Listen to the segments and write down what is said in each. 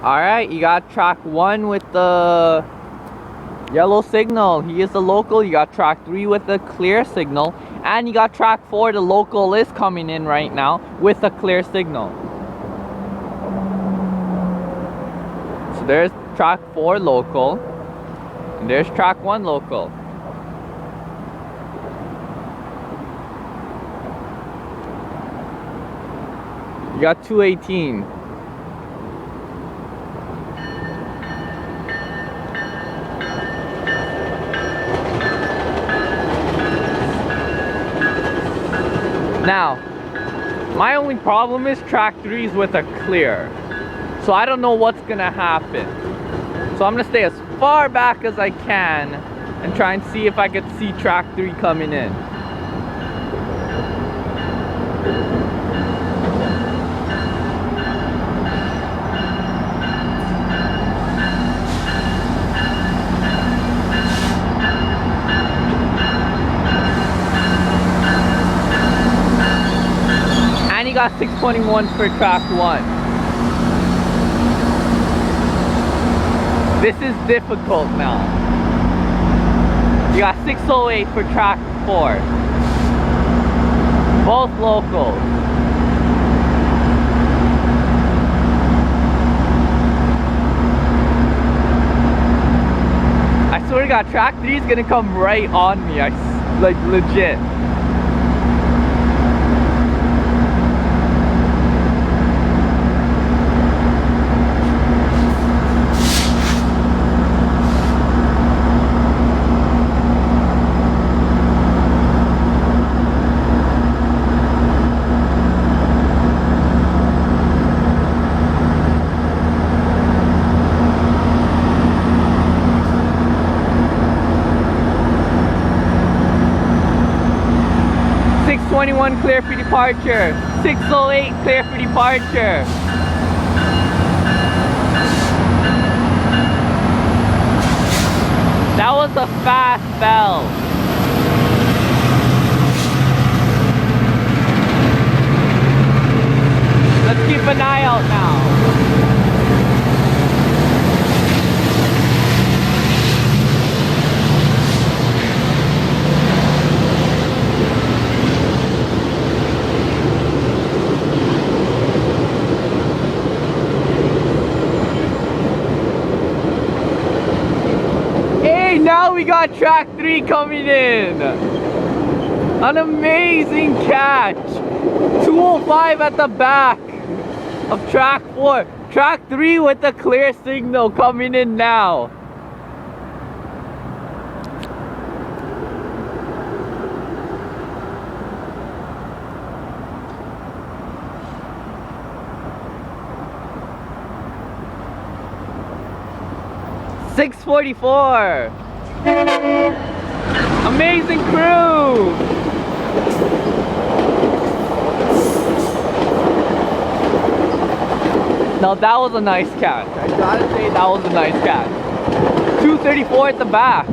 Alright, you got track 1 with the yellow signal. He is the local. You got track 3 with the clear signal. And you got track 4, the local is coming in right now with a clear signal. So there's track 4 local. And there's track 1 local. You got 218. Now, my only problem is track 3 is with a clear. So I don't know what's gonna happen. So I'm gonna stay as far back as I can and try and see if I could see track 3 coming in. And you got 621 for track 1. This is difficult now. You got 608 for track 4. Both locals. I swear to God, track 3 is gonna come right on me. Like legit. Clear for departure. 608 clear for departure. That was a fast bell. Let's keep an eye out now. Now we got track 3 coming in. An amazing catch. 205 at the back of track 4. Track 3 with the clear signal coming in now. .644. Amazing crew. Now that was a nice catch. I gotta say that was a nice catch. 234 at the back.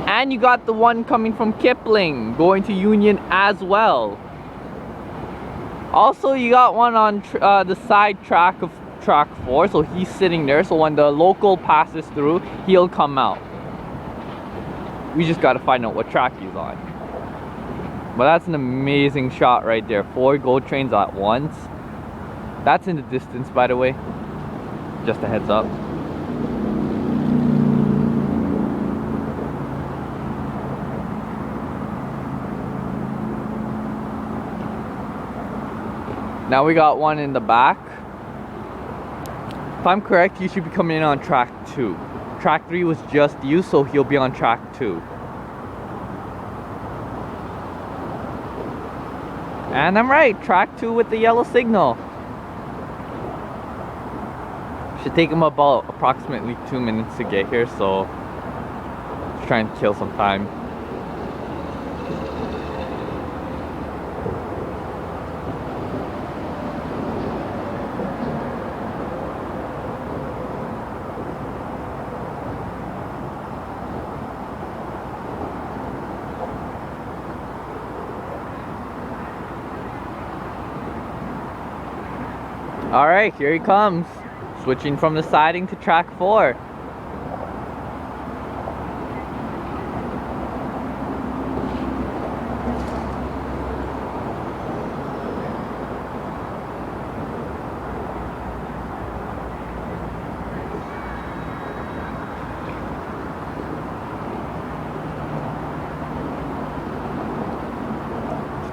And you got the one coming from Kipling going to Union as well. Also, you got one on the side track of track 4, so he's sitting there, so when the local passes through, he'll come out. We just gotta find out what track he's on. But that's an amazing shot right there. 4 GO trains at once. That's in the distance, by the way. Just a heads up. Now we got one in the back. If I'm correct, he should be coming in on track 2. Track 3 was just used, so he'll be on track 2. And I'm right, track 2 with the yellow signal. Should take him about approximately 2 minutes to get here, so just trying to kill some time. Alright, here he comes. Switching from the siding to track 4.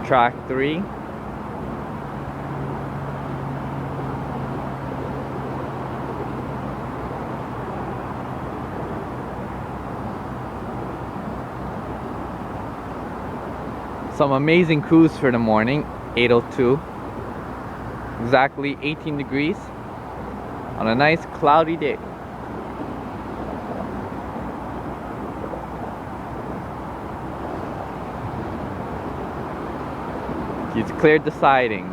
Track 3. Some amazing cruise for the morning. 8:02. Exactly 18 degrees on a nice cloudy day. He's cleared the siding.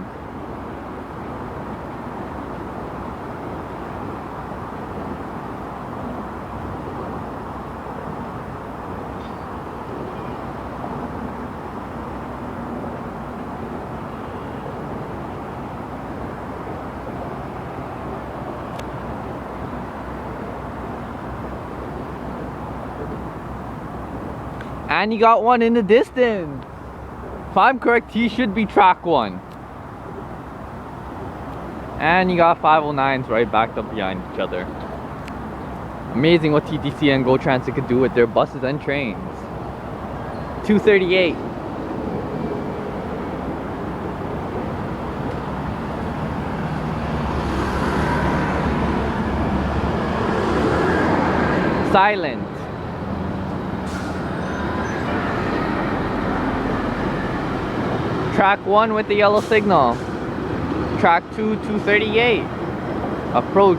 And you got one in the distance. If I'm correct, he should be track 1. And you got 509s right backed up behind each other. Amazing what TTC and Go Transit could do with their buses and trains. 238. Silent. Track 1 with the yellow signal. Track 2, 238. Approach.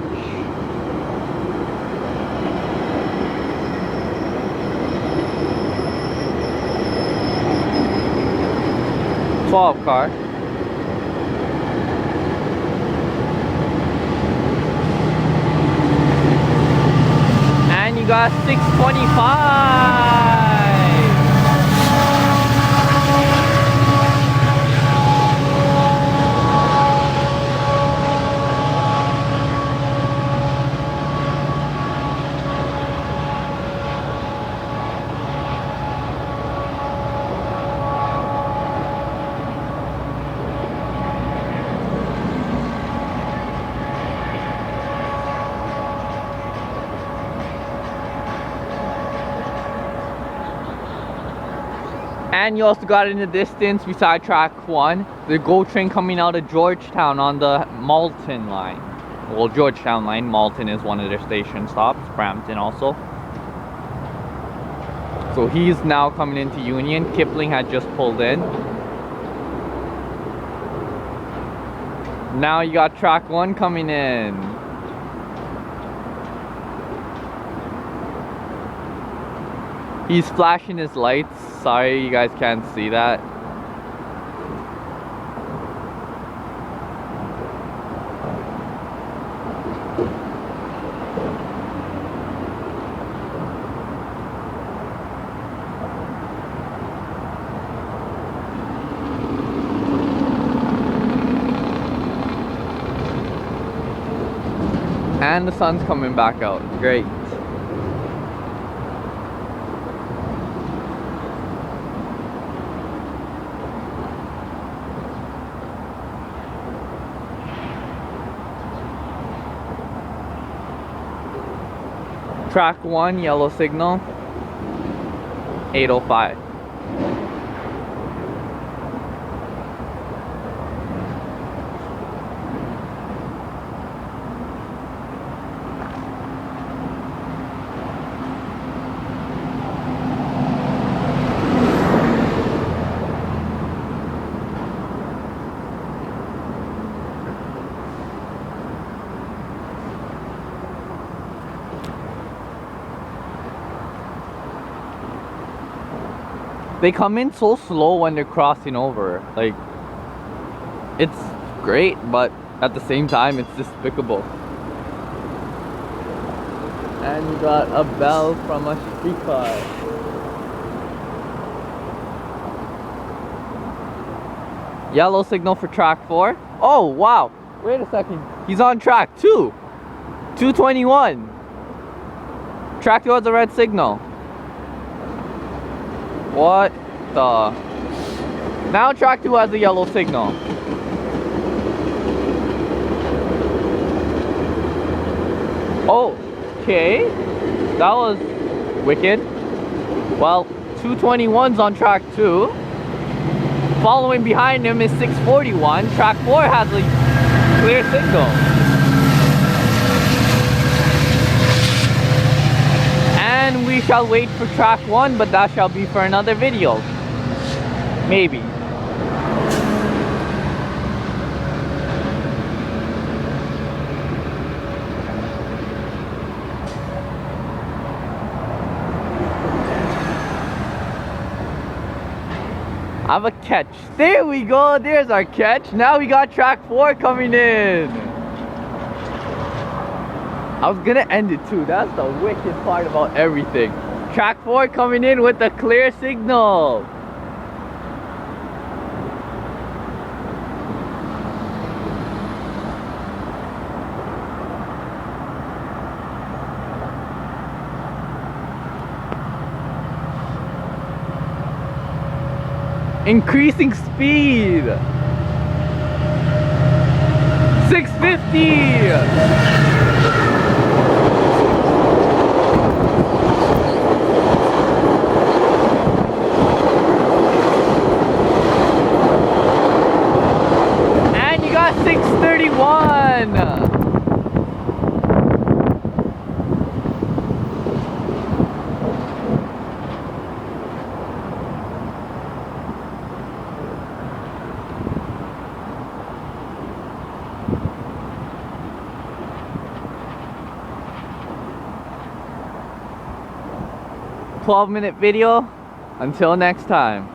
Car. And you got 625. And you also got in the distance beside track 1, the GO train coming out of Georgetown on the Malton line. Well, Georgetown line, Malton is one of their station stops, Brampton also. So he's now coming into Union. Kipling had just pulled in. Now you got track 1 coming in. He's flashing his lights. Sorry you guys can't see that. And the sun's coming back out. Great. Track 1, yellow signal, 8:05. They come in so slow when they're crossing over. Like, it's great, but at the same time, it's despicable. And you got a bell from a streetcar. Yellow signal for track 4. Oh, wow. Wait a second. He's on track 2. 221. Track 2 has a red signal. What the? Now track 2 has a yellow signal. Okay. That was wicked. Well, 221's on track 2. Following behind him is 641. Track 4 has a clear signal. And we shall wait for track 1, but that shall be for another video. Maybe. I have a catch. There we go. There's our catch. Now we got track 4 coming in. I was gonna end it too. That's the wicked part about everything. Track 4 coming in with a clear signal. Increasing speed. 650. And you got 631. 12-minute video. Until next time.